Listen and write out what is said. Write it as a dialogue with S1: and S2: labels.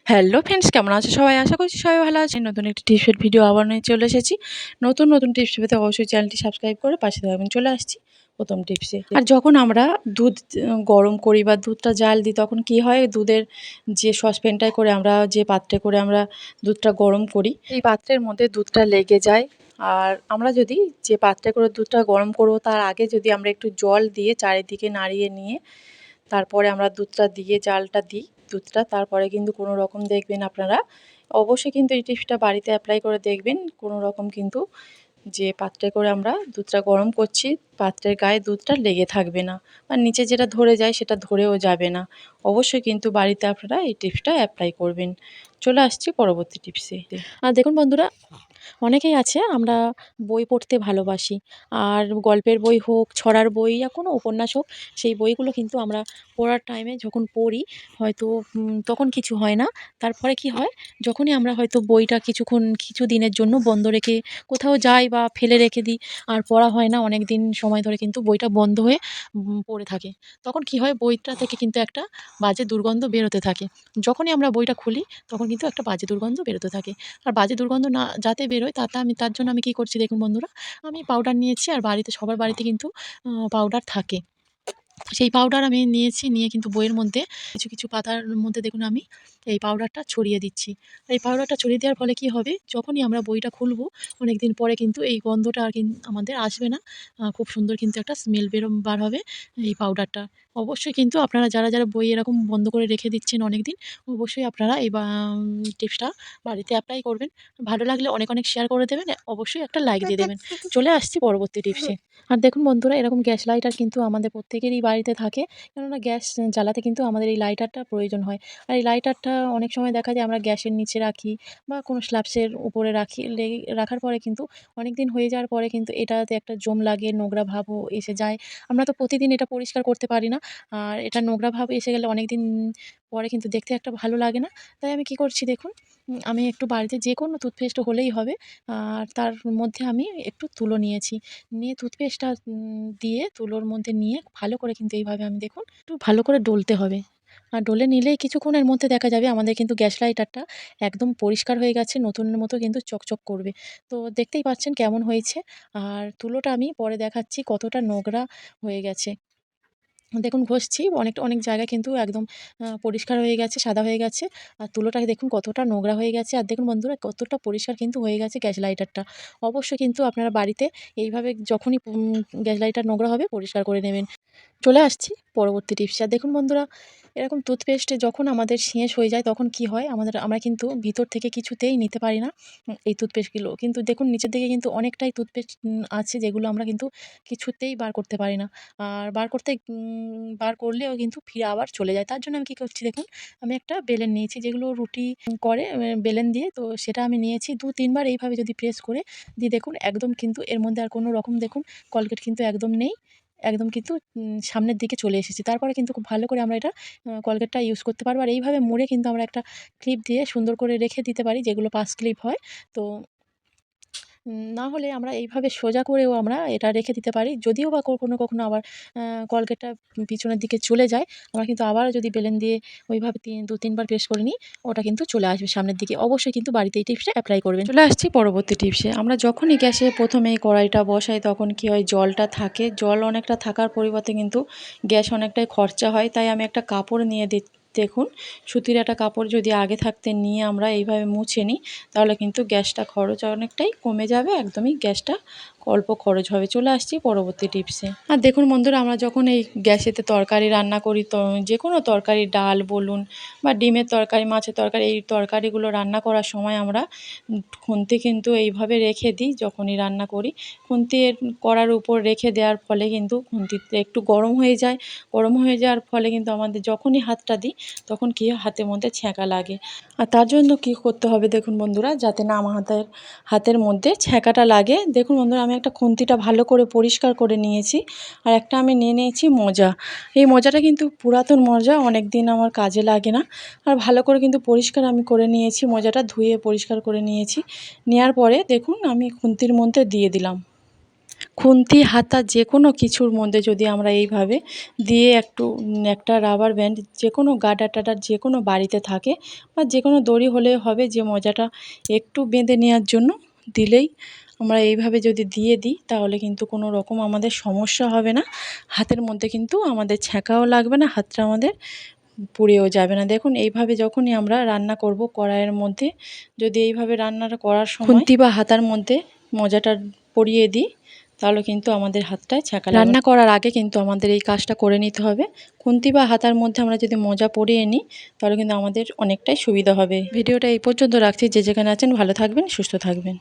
S1: Hello friends, কেমন আছো সবাই? আশা করছি সবাই ভালো আছে। নতুন একটি টিপসের ভিডিও আবার নিয়ে চলে এসেছি। নতুন টিপস পেতে অবশ্যই চ্যানেলটি সাবস্ক্রাইব করে পাশে থাকবেন। চলে আসছি প্রথম টিপসে। আর যখন আমরা দুধ গরম করি বা দুধটা জাল দিই, তখন কি হয়, দুধের যে সসপ্যানটায় করে আমরা যে পাত্রে করে আমরা দুধটা গরম করি, এই পাত্রের মধ্যে দুধটা লেগে যায়। আর আমরা যদি যে পাত্রে করে দুধটা গরম করবো, তার আগে যদি আমরা একটু জল দিয়ে চারিদিকে নাড়িয়ে নিয়ে তারপরে আমরা দুধটা দিয়ে জালটা দিই দুধটা, তারপরে কিন্তু কোনো রকম দেখবেন আপনারা অবশ্যই কিন্তু এই টিপসটা বাড়িতে অ্যাপ্লাই করে দেখবেন। কোনো রকম কিন্তু যে পাত্রে করে আমরা দুধটা গরম করছি, পাত্রের গায়ে দুধটা লেগে থাকবে না, বা নিচে যেটা ধরে যায় সেটা ধরেও যাবে না। অবশ্যই কিন্তু বাড়িতে আপনারা এই টিপসটা অ্যাপ্লাই করবেন। চলে আসছি পরবর্তী টিপসে।
S2: আর দেখুন বন্ধুরা, অনেকেই আছে আমরা বই পড়তে ভালোবাসি। আর গল্পের বই হোক, ছড়ার বই, বা কোনো উপন্যাস হোক, সেই বইগুলো কিন্তু আমরা পড়ার টাইমে যখন পড়ি, হয়তো তখন কিছু হয় না। তারপরে কি হয়, যখনই আমরা হয়তো বইটা কিছু দিনের জন্য বন্ধ রেখে কোথাও যাই বা ফেলে রেখে দিই, আর পড়া হয় না, অনেক দিন সময় ধরে কিন্তু বইটা বন্ধ হয়ে পড়ে থাকে। তখন কি হয়, বইটা থেকে কিন্তু একটা বাজে দুর্গন্ধ বেরোতে থাকে। যখনই আমরা বইটা খুলি, তখন কিন্তু একটা বাজে দুর্গন্ধ বেরোতে থাকে। আর বাজে দুর্গন্ধ না যাতে বেরোয়, তার জন্য আমি কী করছি দেখুন বন্ধুরা, আমি পাউডার নিয়েছি। আর সবার বাড়িতে কিন্তু পাউডার থাকে। সেই পাউডার আমি নিয়েছি, নিয়ে কিন্তু বইয়ের মধ্যে কিছু পাতার মধ্যে দেখুন আমি এই পাউডারটা ছড়িয়ে দিচ্ছি। আর এই পাউডারটা ছড়িয়ে দেওয়ার ফলে কি হবে, যখনই আমরা বইটা খুলব, অনেকদিন পরে কিন্তু এই গন্ধটা আর আমাদের আসবে না। খুব সুন্দর কিন্তু একটা স্মেল বার হবে এই পাউডারটা। অবশ্যই কিন্তু আপনারা যারা বই এরকম বন্ধ করে রেখে দিচ্ছেন অনেকদিন, অবশ্যই আপনারা এই টিপসটা বাড়িতে অ্যাপ্লাই করবেন। ভালো লাগলে অনেক শেয়ার করে দেবেন। অবশ্যই একটা লাইক দিয়ে দেবেন। চলে আসছি পরবর্তী টিপসে। আর দেখুন বন্ধুরা, এরকম গ্যাস লাইটার কিন্তু আমাদের প্রত্যেকেরই বাড়িতে থাকে। কেননা গ্যাস জ্বালাতে কিন্তু আমাদের এই লাইটারটা প্রয়োজন হয়। আর এই লাইটারটা অনেক সময় দেখা যায় আমরা গ্যাসের নিচে রাখি বা কোনো স্ল্যাবসের উপরে রাখার পরে কিন্তু অনেক দিন হয়ে যাওয়ার পরে কিন্তু এটাতে একটা জং লাগে, নোংরা ভাবও এসে যায়। আমরা তো প্রতিদিন এটা পরিষ্কার করতে পারি না। আর এটা নোংরা ভাব এসে গেলে অনেকদিন পরে কিন্তু দেখতে একটা ভালো লাগে না। তাই আমি কি করছি দেখুন, আমি একটু বাড়িতে যেকোনো টুথপেস্ট হলেই হবে। আর তার মধ্যে আমি একটু তুলো নিয়েছি। নিয়ে টুথপেস্টটা দিয়ে তুলোর মধ্যে নিয়ে ভালো করে কিন্তু এইভাবে আমি দেখুন একটু ভালো করে ডলতে হবে। আর ডলে নিলেই কিছুক্ষণের মধ্যে দেখা যাবে আমাদের কিন্তু গ্যাস লাইটারটা একদম পরিষ্কার হয়ে গেছে, নতুনের মতো কিন্তু চকচক করবে। তো দেখতেই পাচ্ছেন কেমন হয়েছে। আর তুলোটা আমি পরে দেখাচ্ছি কতটা নোংরা হয়ে গেছে। দেখুন ঘষছি, অনেক জায়গায় কিন্তু একদম পরিষ্কার হয়ে গেছে, সাদা হয়ে গেছে। আর তুলোটা দেখুন কতটা নোংরা হয়ে গেছে। আর দেখুন বন্ধুরা, কতটা পরিষ্কার কিন্তু হয়ে গেছে গ্যাস লাইটারটা। অবশ্যই কিন্তু আপনারা বাড়িতে এইভাবে যখনই গ্যাস লাইটার নোংরা হবে পরিষ্কার করে নেবেন। চলে আসছি পরবর্তী টিপসে। আর দেখুন বন্ধুরা, এরকম টুথপেস্টে যখন আমাদের শেষ হয়ে যায়, তখন কি হয়, আমরা কিন্তু ভিতর থেকে কিছুতেই নিতে পারি না এই টুথপেস্টগুলো। কিন্তু দেখুন নিচের দিকে কিন্তু অনেকটাই টুথপেস্ট আছে, যেগুলো আমরা কিন্তু কিছুতেই বার করতে পারি না। আর বার করলেও কিন্তু ফিরে আবার চলে যায়। তার জন্য আমি কী করছি দেখুন, আমি একটা বেলেন নিয়েছি, যেগুলো রুটি করে বেলেন দিয়ে, তো সেটা আমি নিয়েছি। ২-৩ বার এইভাবে যদি প্রেস করে দিয়ে দেখুন, একদম কিন্তু এর মধ্যে আর কোনো রকম দেখুন কলগেট কিন্তু একদম নেই। একদম কিন্তু সামনের দিকে চলে এসেছি। তারপরে কিন্তু খুব ভালো করে আমরা এটা কলগেটটা ইউজ করতে পারবো। আর এইভাবে মুড়ে কিন্তু আমরা একটা ক্লিপ দিয়ে সুন্দর করে রেখে দিতে পারি, যেগুলো পাস ক্লিপ হয়। তো না হলে আমরা এইভাবে সোজা করেও আমরা এটা রেখে দিতে পারি। যদিও বা কখনো আবার কলগেটটা পিছনের দিকে চলে যায়, আমরা কিন্তু আবারও যদি বেলেন দিয়ে ওইভাবে ২-৩ বার প্রেস করে নিই, ওটা কিন্তু চলে আসবে সামনের দিকে। অবশ্যই কিন্তু বাড়িতে এই টিপসটা এপ্লাই করবেন।
S1: চলে আসছি পরবর্তী টিপসে। আমরা যখনই গ্যাসে প্রথমে এই কড়াইটা বসাই, তখন কি হয়, জলটা থাকে, জল অনেকটা থাকার পরিবর্তে কিন্তু গ্যাস অনেকটাই খরচা হয়। তাই আমি একটা কাপড় নিয়ে দেখুন, সুতির একটা কাপড় যদি আগে থাকতে নিয়ে আমরা এইভাবে মুছে নিই, তাহলে কিন্তু গ্যাসটা খরচ অনেকটাই কমে যাবে, একদমই গ্যাসটা অল্প খরচ হবে। চলে আসছি পরবর্তী টিপসে। আর দেখুন বন্ধুরা, আমরা যখন এই গ্যাসেতে তরকারি রান্না করি, তো যে কোনো তরকারি, ডাল বলুন বা ডিমের তরকারি, মাছের তরকারি, এই তরকারিগুলো রান্না করার সময় আমরা খুন্তি কিন্তু এইভাবে রেখে দিই। যখনই রান্না করি, খুন্তি কড়ার উপর রেখে দেওয়ার ফলে কিন্তু খুন্তিতে একটু গরম হয়ে যায়। গরম হয়ে যাওয়ার ফলে কিন্তু আমাদের যখনই হাতটা দিই, তখন কি হয়, হাতের মধ্যে ছ্যাঁকা লাগে। আর তার জন্য কী করতে হবে দেখুন বন্ধুরা, যাতে না আমার হাতের মধ্যে ছ্যাঁকাটা লাগে। দেখুন বন্ধুরা, আমি একটা খুন্তিটা ভালো করে পরিষ্কার করে নিয়েছি। আর একটা আমি নিয়ে নিয়েছি মোজা। এই মোজাটা কিন্তু পুরাতন মোজা, অনেক দিন আমার কাজে লাগে না। আর ভালো করে কিন্তু পরিষ্কার আমি করে নিয়েছি, মোজাটা ধুয়ে পরিষ্কার করে নিয়েছি। নেওয়ার পরে দেখুন আমি খুন্তির মধ্যে দিয়ে দিলাম। খুন্তি হাতা যে কোনো কিছুর মধ্যে যদি আমরা এইভাবে দিয়ে একটা রাবার ব্যান্ড যে কোনো গার্ডার টাডার যে কোনো বাড়িতে থাকে বা যে কোনো দড়ি হলে হবে, যে মজাটা একটু বেঁধে নেওয়ার জন্য দিলেই আমরা এইভাবে যদি দিয়ে দিই তাহলে কিন্তু কোনো রকম আমাদের সমস্যা হবে না। হাতের মধ্যে কিন্তু আমাদের ছ্যাঁকাও লাগবে না, হাতটা আমাদের পুড়েও যাবে না। দেখুন এইভাবে যখনই আমরা রান্না করব কড়াইয়ের মধ্যে যদি এইভাবে রান্নাটা করার সময় খুন্তি বা হাতার মধ্যে মোজাটা পরিয়ে দিই তাহলে কিন্তু আমাদের হাতটায় ছ্যাঁকা লাগবে না। রান্না করার আগে কিন্তু আমাদের এই কাজটা করে নিতে হবে। খুন্তি বা হাতার মধ্যে আমরা যদি মোজা পরিয়ে নিই তাহলে কিন্তু আমাদের অনেকটাই সুবিধা হবে। ভিডিওটা এই পর্যন্ত রাখছি। যে যেখানে আছেন ভালো থাকবেন, সুস্থ থাকবেন।